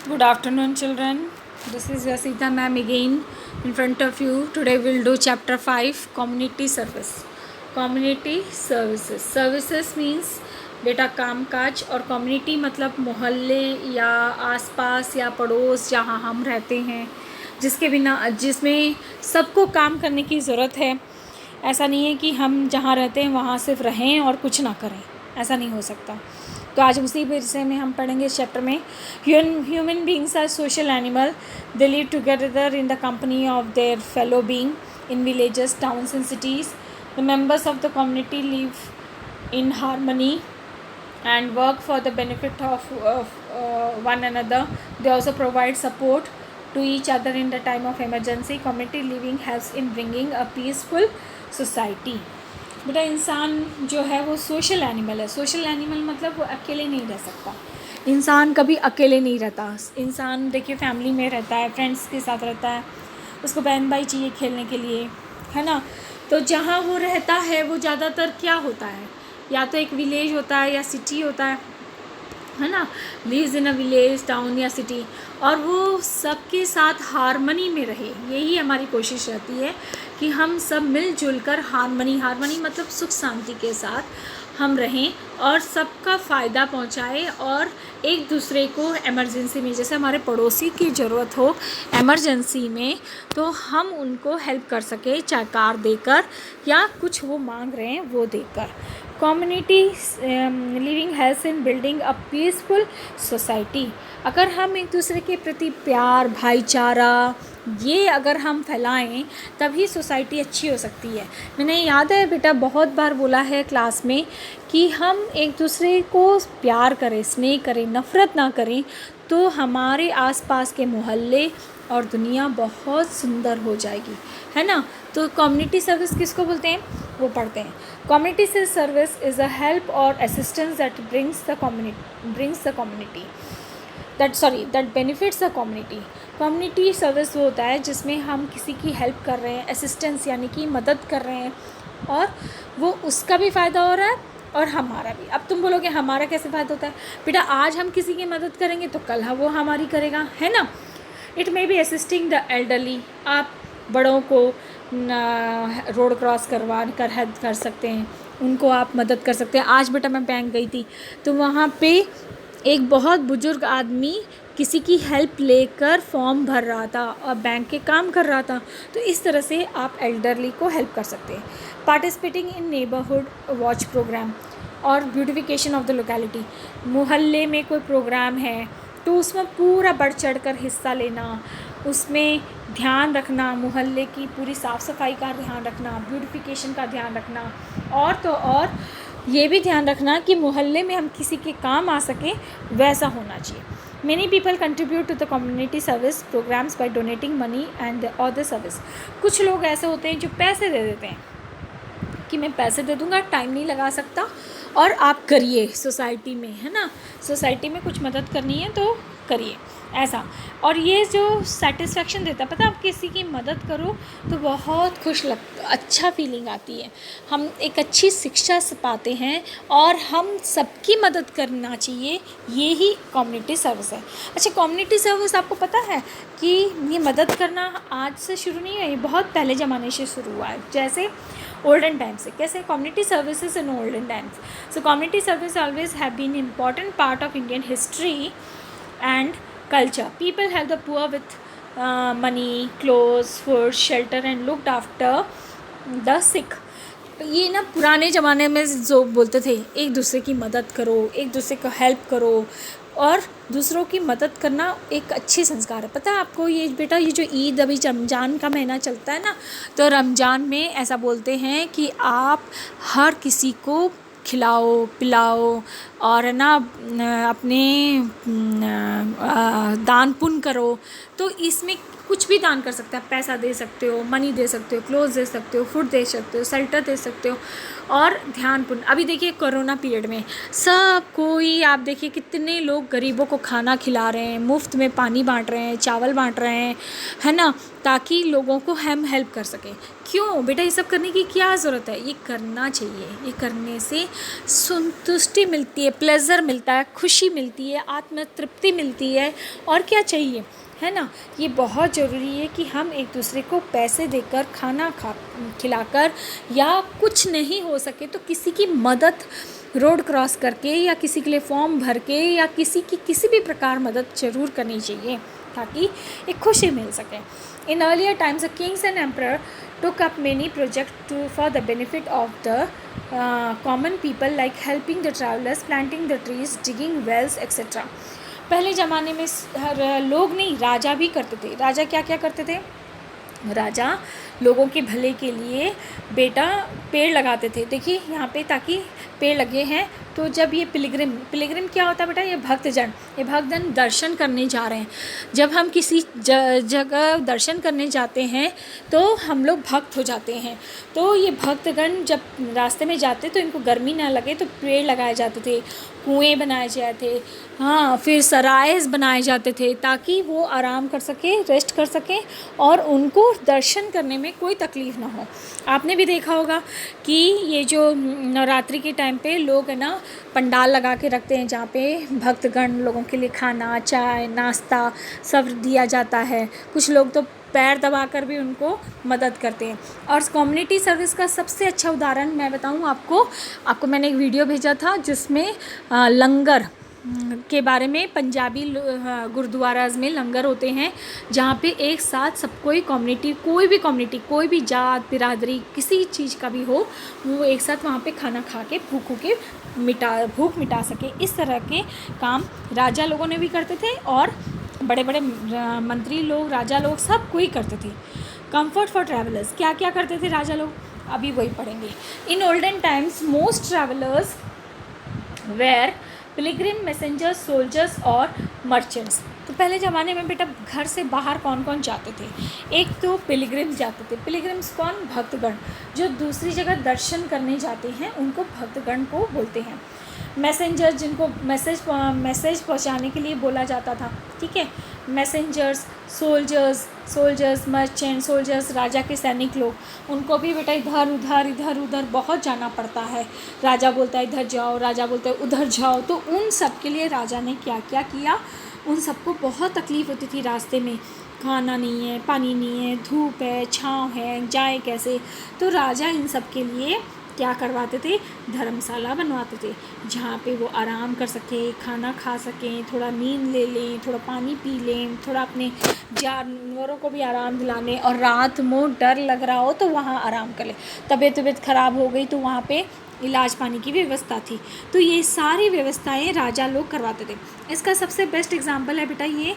Good afternoon, children. This is Yasita ma'am again in front of you. Today we'll do chapter 5 community service. Community services. Services means बेटा काम काज, और community मतलब मोहल्ले या आसपास या पड़ोस जहाँ हम रहते हैं, जिसमें सबको काम करने की ज़रूरत है. ऐसा नहीं है कि हम जहाँ रहते हैं वहाँ सिर्फ रहें और कुछ ना करें, ऐसा नहीं हो सकता. तो आज उसी विषय में हम पढ़ेंगे इस चैप्टर में. Human beings are social animal. They live together in the company of their fellow being in villages, towns and cities. The members of the community live in harmony and work for the benefit of one another. They also provide support to each other in the time of emergency. Community living helps in bringing a peaceful society. बेटा इंसान जो है वो social animal है. Social animal मतलब वो अकेले नहीं रह सकता. इंसान कभी अकेले नहीं रहता. इंसान देखिए फैमिली में रहता है, फ्रेंड्स के साथ रहता है, उसको बहन भाई चाहिए खेलने के लिए, है ना. तो जहाँ वो रहता है वो ज़्यादातर क्या होता है, या तो एक विलेज होता है या सिटी होता है ना. Lives in a village, town या सिटी, और वो सबके साथ हारमनी में रहे. यही हमारी कोशिश रहती है कि हम सब मिलजुल कर हारमनी मतलब सुख शांति के साथ हम रहें और सबका फ़ायदा पहुंचाएं, और एक दूसरे को इमरजेंसी में, जैसे हमारे पड़ोसी की ज़रूरत हो इमरजेंसी में, तो हम उनको हेल्प कर सकें, चाहे कार देकर या कुछ वो मांग रहे हैं वो देकर. Community living helps in building a peaceful society. अगर हम एक दूसरे के प्रति प्यार, भाईचारा ये अगर हम फैलाएं तभी सोसाइटी अच्छी हो सकती है. मैंने याद है बेटा बहुत बार बोला है क्लास में कि हम एक दूसरे को प्यार करें, स्नेह करें, नफ़रत ना करें, तो हमारे आसपास के मोहल्ले और दुनिया बहुत सुंदर हो जाएगी, है ना. तो कम्युनिटी सर्विस किसको बोलते हैं वो पढ़ते हैं. Community service is a help और assistance that benefits the community. Community service वो होता है जिसमें हम किसी की हेल्प कर रहे हैं, असिस्टेंस यानी कि मदद कर रहे हैं, और वो उसका भी फ़ायदा हो रहा है और हमारा भी. अब तुम बोलोगे हमारा कैसे फ़ायदा होता है बेटा. आज हम किसी की मदद करेंगे तो कल वो हमारी करेगा, है ना. It may be assisting the elderly. आप बड़ों को रोड क्रॉस करवा कर हेल्प कर सकते हैं, उनको आप मदद कर सकते हैं. आज बेटा मैं बैंक गई थी तो वहाँ पे एक बहुत बुजुर्ग आदमी किसी की हेल्प लेकर फॉर्म भर रहा था और बैंक के काम कर रहा था. तो इस तरह से आप एल्डरली को हेल्प कर सकते हैं. Participating in neighbourhood watch programme और ब्यूटिफिकेशन ऑफ द लोकेलिटी. मोहल्ले में कोई प्रोग्राम है तो उसमें पूरा बढ़ चढ़ कर हिस्सा लेना, उसमें ध्यान रखना, मोहल्ले की पूरी साफ़ सफाई का ध्यान रखना, ब्यूटिफिकेशन का ध्यान रखना, और तो और ये भी ध्यान रखना कि मोहल्ले में हम किसी के काम आ सकें वैसा होना चाहिए. Many people contribute to the community service programs by donating money and other service. कुछ लोग ऐसे होते हैं जो पैसे दे देते हैं कि मैं पैसे दे दूँगा, टाइम नहीं लगा सकता और आप करिए सोसाइटी में, है ना. सोसाइटी में कुछ मदद करनी है तो करिए, ऐसा. और ये जो सेटिस्फेक्शन देता है, पता आप किसी की मदद करो तो बहुत अच्छा फीलिंग आती है. हम एक अच्छी शिक्षा से पाते हैं और हम सबकी मदद करना चाहिए. ये ही कम्युनिटी सर्विस है. अच्छा, कम्युनिटी सर्विस आपको पता है कि ये मदद करना आज से शुरू नहीं है, ये बहुत पहले ज़माने से शुरू हुआ है. जैसे olden times से. कैसे community services in olden times. So community service always have been important part of Indian history and culture. People help the poor with money, clothes, food, shelter and looked after the sick. ये ना पुराने ज़माने में जो बोलते थे एक दूसरे की मदद करो, एक दूसरे को हेल्प करो, और दूसरों की मदद करना एक अच्छी संस्कार है. पता है आपको ये बेटा, ये जो ईद अभी रमज़ान का महीना चलता है ना, तो रमज़ान में ऐसा बोलते हैं कि आप हर किसी को खिलाओ पिलाओ और ना अपने दान पुण्य करो। तो इसमें कुछ भी दान कर सकते हैं, आप पैसा दे सकते हो, मनी दे सकते हो, क्लोथ्स दे सकते हो, फूड दे सकते हो, शेल्टर दे सकते हो। और ध्यानपूर्ण, अभी देखिए कोरोना पीरियड में सब कोई, आप देखिए कितने लोग गरीबों को खाना खिला रहे हैं, मुफ्त में पानी बांट रहे हैं, चावल बांट रहे हैं, है ना, ताकि लोगों को हम हेल्प कर सकें। क्यों बेटा, ये सब करने की क्या ज़रूरत है? ये करना चाहिए। ये करने से संतुष्टि मिलती है, प्लेजर मिलता है, खुशी मिलती है, आत्म तृप्ति मिलती है। और क्या चाहिए, है ना। ये बहुत ज़रूरी है कि हम एक दूसरे को पैसे देकर, खाना खिलाकर, या कुछ नहीं हो सके तो किसी की मदद रोड क्रॉस करके, या किसी के लिए फॉर्म भर के, या किसी की किसी भी प्रकार मदद ज़रूर करनी चाहिए, ताकि एक खुशी मिल सके। In earlier times the Kings and emperor took up many projects for the benefit of the common people, like helping the travelers, planting the trees, digging wells, etc. पहले ज़माने में लोग नहीं, राजा भी करते थे। राजा क्या क्या करते थे? राजा लोगों के भले के लिए बेटा पेड़ लगाते थे। देखिए यहाँ पे, ताकि पेड़ लगे हैं तो जब ये पिलग्रिम क्या होता है बेटा? ये भक्तजन दर्शन करने जा रहे हैं। जब हम किसी जगह दर्शन करने जाते हैं तो हम लोग भक्त हो जाते हैं। तो ये भक्तगण जब रास्ते में जाते तो इनको गर्मी ना लगे तो पेड़ लगाए जाते थे, कुएँ बनाए जाते थे, हाँ, फिर सराइस बनाए जाते थे, ताकि वो आराम कर सके, रेस्ट कर सकें और उनको दर्शन करने में कोई तकलीफ़ ना हो। आपने भी देखा होगा कि ये जो नवरात्रि के टाइम पे लोग है ना पंडाल लगा के रखते हैं, जहाँ पे भक्तगण लोगों के लिए खाना, चाय, नाश्ता सब दिया जाता है। कुछ लोग तो पैर दबाकर भी उनको मदद करते हैं। और कम्युनिटी सर्विस का सबसे अच्छा उदाहरण मैं बताऊं आपको मैंने एक वीडियो भेजा था जिसमें लंगर के बारे में, पंजाबी गुरुद्वाराज में लंगर होते हैं, जहाँ पे एक साथ सब कोई कम्युनिटी, कोई भी जात बिरादरी किसी चीज़ का भी हो, वो एक साथ वहाँ पे खाना खा के भूख मिटा सके। इस तरह के काम राजा लोगों ने भी करते थे, और बड़े बड़े मंत्री लोग, राजा लोग, सब कोई करते थे। कंफर्ट फॉर ट्रैवलर्स, क्या क्या करते थे राजा लोग, अभी वही पढ़ेंगे। In olden times most travellers were pilgrim, messengers, soldiers और मर्चेंट्स। तो पहले ज़माने में बेटा घर से बाहर कौन कौन जाते थे? एक तो पिलग्रिम्स जाते थे। पिलग्रिम्स कौन? भक्तगण, जो दूसरी जगह दर्शन करने जाते हैं उनको भक्तगण को बोलते हैं। मैसेंजर, जिनको मैसेज पहुंचाने के लिए बोला जाता था, ठीक है। मैसेंजर्स, सोल्जर्स, मर्चेंट, सोल्जर्स, राजा के सैनिक लोग, उनको भी बेटा इधर उधर बहुत जाना पड़ता है। राजा बोलता है इधर जाओ, राजा बोलता है उधर जाओ, तो उन सब के लिए राजा ने क्या क्या किया? उन सबको बहुत तकलीफ़ होती थी रास्ते में, खाना नहीं है, पानी नहीं है, धूप है, छाँव है, जाए कैसे? तो राजा इन सब के लिए क्या करवाते थे? धर्मशाला बनवाते थे, जहाँ पे वो आराम कर सकें, खाना खा सकें, थोड़ा नींद ले लें, थोड़ा पानी पी लें, थोड़ा अपने जानवरों को भी आराम दिलाने, और रात में डर लग रहा हो तो वहाँ आराम कर लें। तबीयत ख़राब हो गई तो वहाँ पे इलाज पानी की व्यवस्था थी। तो ये सारी व्यवस्थाएं राजा लोग करवाते थे। इसका सबसे बेस्ट एग्जांपल है बेटा ये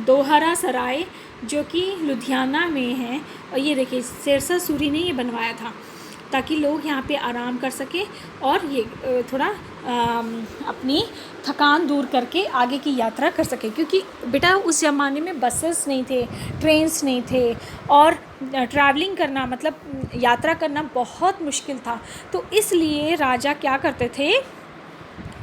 दोहरा सराय, जो कि लुधियाना में है। और ये देखिए शेरशाह सूरी ने ये बनवाया था, ताकि लोग यहाँ पे आराम कर सकें और ये थोड़ा अपनी थकान दूर करके आगे की यात्रा कर सकें। क्योंकि बेटा उस ज़माने में बसेस नहीं थे, ट्रेन्स नहीं थे, और ट्रैवलिंग करना मतलब यात्रा करना बहुत मुश्किल था। तो इसलिए राजा क्या करते थे?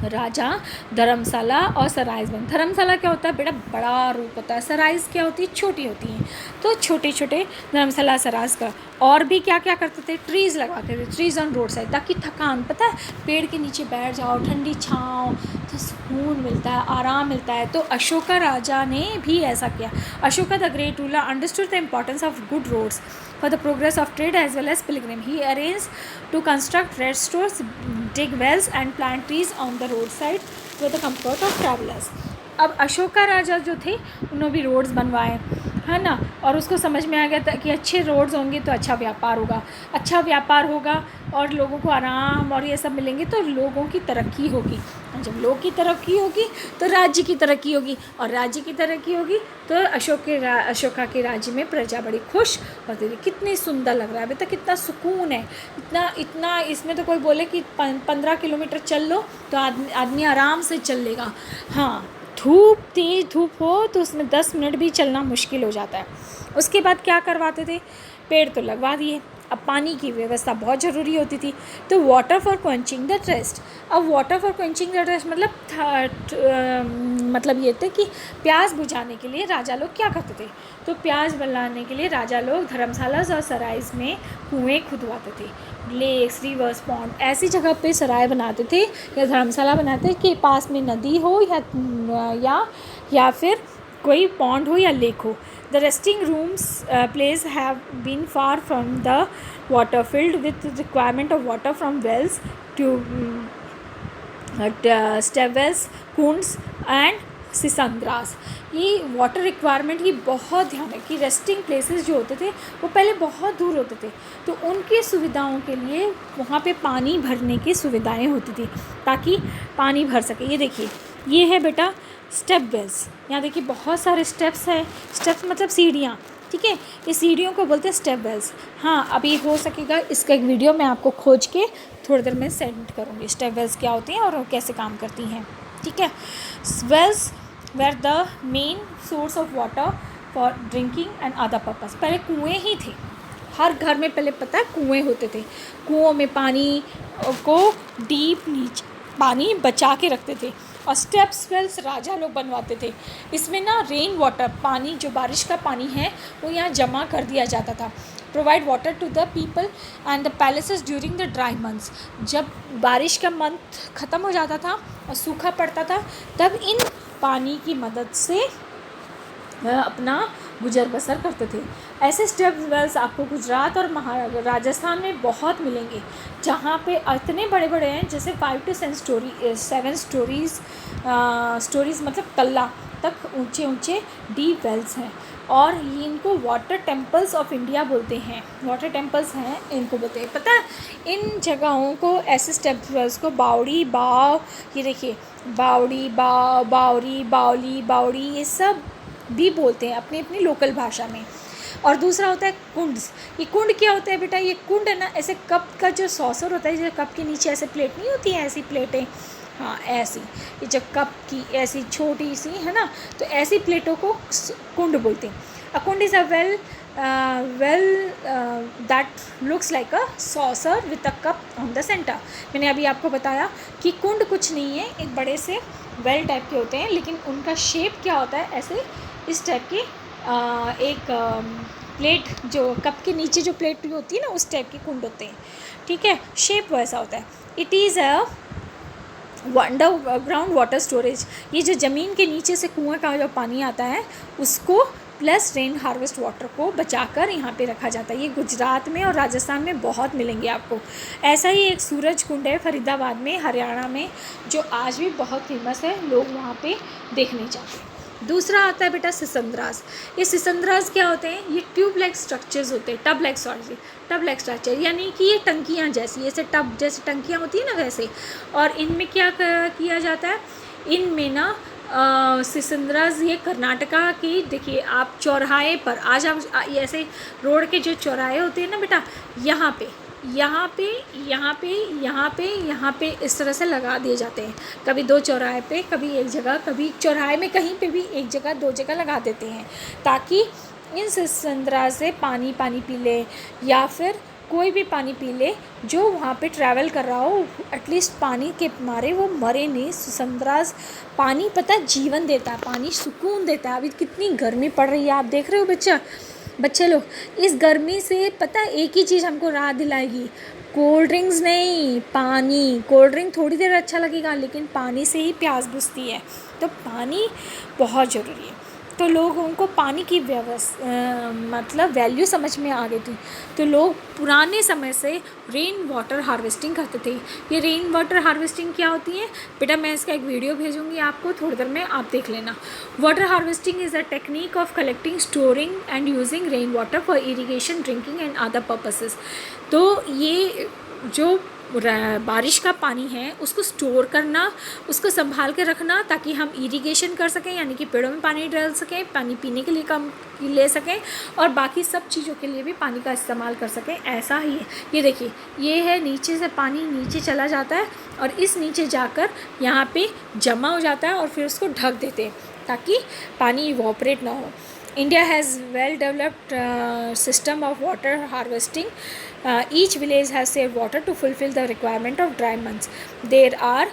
राजा धर्मशाला और सराइस बन। धर्मशाला क्या होता है बेटा? बड़ा रूप होता है। सराइस क्या होती है? छोटी होती हैं। तो छोटे छोटे धर्मशाला सराइस का। और भी क्या क्या करते थे? ट्रीज़ लगाते थे, ट्रीज़ ऑन रोड साइड, ताकि थकान, पता है, पेड़ के नीचे बैठ जाओ, ठंडी छाँव, तो सुकून मिलता है, आराम मिलता है। तो अशोका राजा ने भी ऐसा किया। Ashoka the great ruler understood the importance of good roads for the progress of trade as well as pilgrim. He arranged to construct rest stores, dig wells and plant trees on the roadside for the comfort of travelers. अब अशोका राजा जो थे उन्होंने भी roads बनवाए, है ना, और उसको समझ में आ गया था कि अच्छे रोड्स होंगे तो अच्छा व्यापार होगा और लोगों को आराम और ये सब मिलेंगे तो लोगों की तरक्की होगी। जब लोग की तरक्की होगी तो राज्य की तरक्की होगी, और राज्य की तरक्की होगी तो अशोका के राज्य में प्रजा बड़ी खुश होती थी। कितनी सुंदर लग रहा है बेटा, कितना सुकून है, इतना इसमें तो कोई बोले कि 15 किलोमीटर चल लो तो आदमी आराम से चल लेगा। हाँ, तेज़ धूप हो तो उसमें 10 मिनट भी चलना मुश्किल हो जाता है। उसके बाद क्या करवाते थे, पेड़ तो लगवा दिए, अब पानी की व्यवस्था बहुत ज़रूरी होती थी, तो water for quenching the thirst. अब water for quenching the thirst मतलब ये थे कि प्यास बुझाने के लिए राजा लोग क्या करते थे, तो प्यास बुझाने के लिए राजा लोग धर्मशाला और सराइज में कुएँ खुदवाते थे, लेक्स, रिवर्स, पॉन्ड, ऐसी जगह पे सराय बनाते थे या धर्मशाला बनाते थे कि पास में नदी हो या फिर कोई पॉन्ड हो या लेक हो। The resting rooms place have been far from the water, filled with requirement of water from wells to step wells, कुंड्स एंड सिसंद्रास। ये वाटर रिक्वायरमेंट की बहुत ध्यान है कि रेस्टिंग प्लेसेस जो होते थे वो पहले बहुत दूर होते थे, तो उनकी सुविधाओं के लिए वहाँ पे पानी भरने की सुविधाएं होती थी ताकि पानी भर सके। ये देखिए, ये है बेटा स्टेप वेल्स। यहाँ देखिए बहुत सारे स्टेप्स हैं, स्टेप्स मतलब सीढ़ियाँ, ठीक है, ये सीढ़ियों को बोलते हैं स्टेप वेल्स। हाँ, अभी हो सकेगा इसका एक वीडियो मैं आपको खोज के थोड़ी देर में सेंड करूँगी, स्टेप वेल्स क्या होती हैं और कैसे काम करती हैं, ठीक है। Wells were the main source of water for drinking and other purpose. पहले कुएँ ही थे, हर घर में पहले पता है कुएँ होते थे, कुओं में पानी को डीप नीचे पानी बचा के रखते थे, और स्टेप्स वेल्स राजा लोग बनवाते थे। इसमें ना रेन वाटर, पानी जो बारिश का पानी है वो यहाँ जमा कर दिया जाता था। Provide water to the people and the palaces during the dry months. जब बारिश का मंथ ख़त्म हो जाता था और सूखा पड़ता था, तब इन पानी की मदद से अपना गुजर बसर करते थे। ऐसे स्टेप वेल्स आपको गुजरात और राजस्थान में बहुत मिलेंगे, जहाँ पे इतने बड़े बड़े हैं, जैसे 5 to 7 स्टोरीज़ मतलब तल्ला तक ऊंचे डीप वेल्स हैं, और ये इनको वाटर टेम्पल्स ऑफ इंडिया बोलते हैं। वाटर टेम्पल्स हैं इनको बोलते हैं। पता है इन जगहों को, ऐसे स्टेप वेल्स को बावड़ी, बाव, ये देखिए बावड़ी, बाव, बावरी, बावली, बावड़ी, ये सब भी बोलते हैं अपनी अपनी लोकल भाषा में। और दूसरा होता है कुंड्स। ये कुंड क्या होता है बेटा, ये कुंड है ना, ऐसे कप का जो सॉसर होता है, जैसे कप के नीचे ऐसे प्लेट नहीं होती है, ऐसी प्लेटें, हाँ ऐसी, ये जो कप की ऐसी छोटी सी है ना, तो ऐसी प्लेटों को कुंड बोलते हैं। A kund is a well that looks like a saucer with a cup on the centre. मैंने अभी आपको बताया कि कुंड कुछ नहीं है, एक बड़े से वेल टाइप के होते हैं, लेकिन उनका शेप क्या होता है, ऐसे इस टाइप की एक प्लेट, जो कप के नीचे जो प्लेट होती है ना, उस टाइप के कुंड होते हैं, ठीक है, शेप वैसा होता है। It is a underground water storage. ये जो ज़मीन के नीचे से कुआं का जो पानी आता है उसको प्लस रेन हार्वेस्ट वाटर को बचाकर यहाँ पे रखा जाता है। ये गुजरात में और राजस्थान में बहुत मिलेंगे आपको। ऐसा ही एक सूरज कुंड है फरीदाबाद में, हरियाणा में, जो आज भी बहुत फेमस है, लोग वहाँ पे देखने जाते हैं। दूसरा आता है बेटा सिसंद्रास। ये सिसंद्रास क्या होते हैं, ये ट्यूब लाइक स्ट्रक्चर्स होते हैं, टब लाइक स्ट्रक्चर, यानी कि ये टंकियाँ जैसी, ऐसे टब जैसे टंकियाँ होती है ना वैसे। और इनमें क्या किया जाता है, इनमें ना सिसंद्रास, ये कर्नाटका की, देखिए आप चौराहे पर आज आप ऐसे रोड के जो चौराहे होते हैं ना बेटा, यहाँ पे इस तरह से लगा दिए जाते हैं। कभी 2 चौराहे पे, कभी एक जगह, कभी चौराहे में कहीं पे भी एक जगह 2 जगह लगा देते हैं, ताकि इन सिसंद्रास से पानी पी ले, या फिर कोई भी पानी पी ले जो वहाँ पे ट्रैवल कर रहा हो, एटलीस्ट पानी के मारे वो मरे नहीं। सिसंद्रास पानी पता जीवन देता है, पानी सुकून देता है। अभी कितनी गर्मी पड़ रही है, आप देख रहे हो बच्चे लोग, इस गर्मी से पता है एक ही चीज़ हमको राहत दिलाएगी, कोल्ड ड्रिंक्स नहीं, पानी। कोल्ड ड्रिंक थोड़ी देर अच्छा लगेगा, लेकिन पानी से ही प्यास बुझती है, तो पानी बहुत ज़रूरी है। तो लोगों को पानी की मतलब वैल्यू समझ में आ गई थी, तो लोग पुराने समय से रेन वाटर हार्वेस्टिंग करते थे। ये रेन वाटर हार्वेस्टिंग क्या होती है बेटा, मैं इसका एक वीडियो भेजूंगी आपको थोड़ी देर में, आप देख लेना। Water harvesting is a technique of collecting, storing and using rain water for irrigation, drinking and other purposes. तो ये जो बारिश का पानी है उसको स्टोर करना, उसको संभाल के रखना ताकि हम इरिगेशन कर सकें, यानी कि पेड़ों में पानी डाल सकें, पानी पीने के लिए कम ले सकें और बाकी सब चीज़ों के लिए भी पानी का इस्तेमाल कर सकें। ऐसा ही है, ये देखिए ये है, नीचे से पानी नीचे चला जाता है और इस नीचे जाकर यहाँ पे जमा हो जाता है और फिर उसको ढक देते हैं ताकि पानी इवॉपरेट ना हो। India has well developed system of water harvesting. Each village has saved water to fulfill the requirement of dry months. There are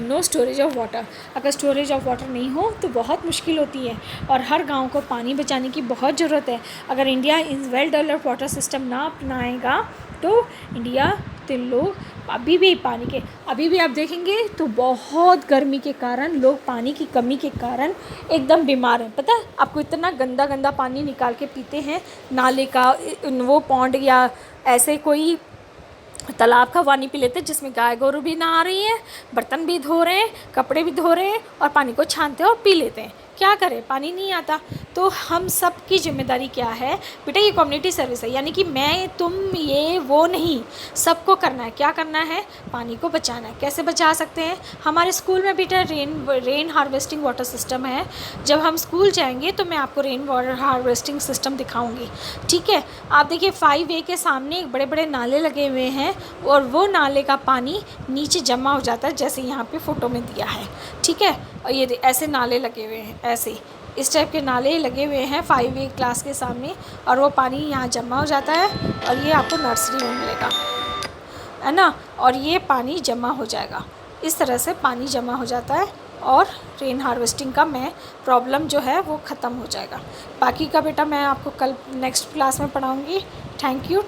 no storage of water. अगर स्टोरेज ऑफ वाटर नहीं हो तो बहुत मुश्किल होती है और हर गांव को पानी बचाने की बहुत ज़रूरत है। अगर India in well developed water system ना अपनाएगा तो इंडिया के लोग अभी भी आप देखेंगे तो बहुत गर्मी के कारण लोग पानी की कमी के कारण एकदम बीमार हैं। पता है आपको, इतना गंदा गंदा पानी निकाल के पीते हैं नाले का, वो पॉन्ड या ऐसे कोई तालाब का पानी पी लेते हैं जिसमें गाय गोरू भी नहा रही है, बर्तन भी धो रहे हैं, कपड़े भी धो रहे हैं और पानी को छानते हैं और पी लेते हैं। क्या करें, पानी नहीं आता। तो हम सब की जिम्मेदारी क्या है बेटा, ये कम्युनिटी सर्विस है, यानी कि मैं तुम ये वो नहीं, सबको करना है। क्या करना है, पानी को बचाना है। कैसे बचा सकते हैं, हमारे स्कूल में बेटा रेन हार्वेस्टिंग वाटर सिस्टम है। जब हम स्कूल जाएंगे तो मैं आपको रेन वाटर हार्वेस्टिंग सिस्टम दिखाऊंगी, ठीक है। आप देखिए 5A के सामने एक बड़े बड़े नाले लगे हुए हैं और वो नाले का पानी नीचे जमा हो जाता है, जैसे यहाँ पे फ़ोटो में दिया है, ठीक है। और ये ऐसे नाले लगे हुए हैं, ऐसे इस टाइप के नाले लगे हुए हैं 5A क्लास के सामने और वो पानी यहाँ जमा हो जाता है और ये आपको नर्सरी में मिलेगा, है ना। और ये पानी जमा हो जाएगा, इस तरह से पानी जमा हो जाता है और रेन हार्वेस्टिंग का मैं प्रॉब्लम जो है वो ख़त्म हो जाएगा। बाकी का बेटा मैं आपको कल नेक्स्ट क्लास में पढ़ाऊँगी। Thank you.